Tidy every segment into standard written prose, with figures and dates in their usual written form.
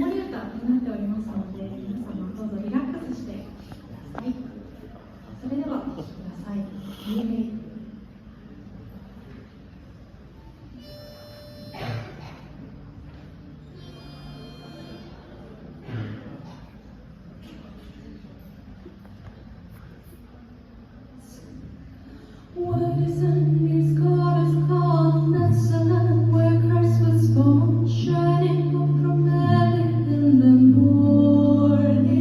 なり歌になっておりますので、皆様どうぞリラックスしてください。それではお聴きください。What is in his God is called, that's the land where Christ was born, shining up from heaven in the morning.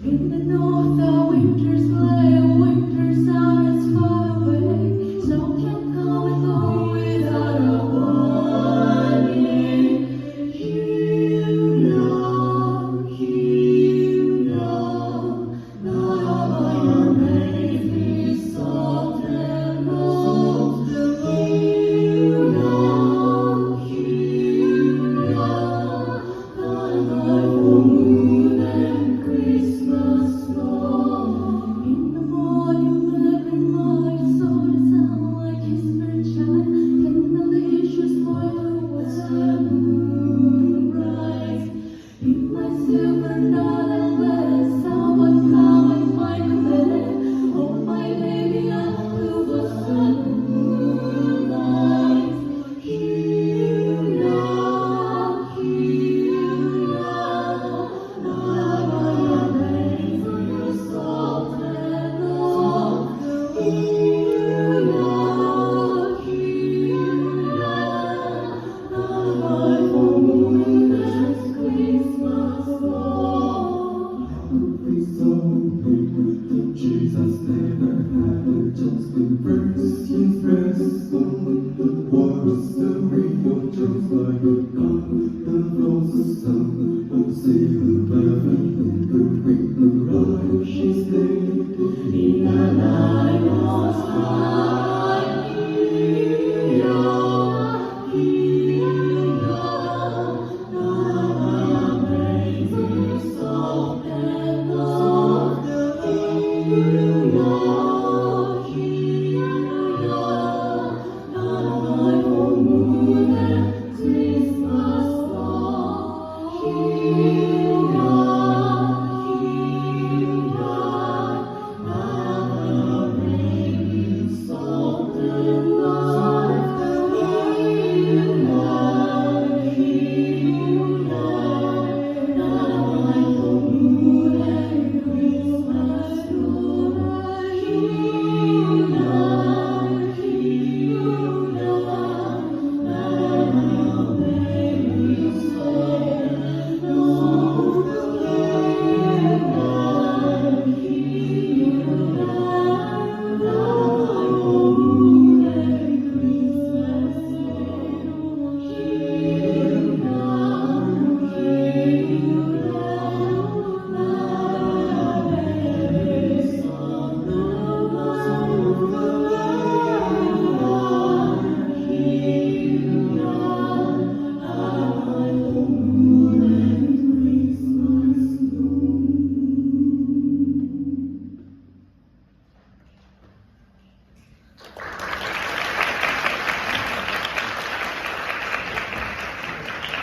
In the north our winters lay, winter's hour is far away, snow can come and go without a warning. Judah, not by your name is salt and old. Not by full moon and Christmas snow. In the morning, every my soul sound like his spirit shine. Can the delicious oil was the moonrise. In my silver darkness, how and find the bed. Oh, my baby, unto the sunlight. Not by your name, your salt and oil. Not by full moon and Christmas snow. Jesus never had a chance to press his rest on the waters that we all just like a God that knows the sun of Savior.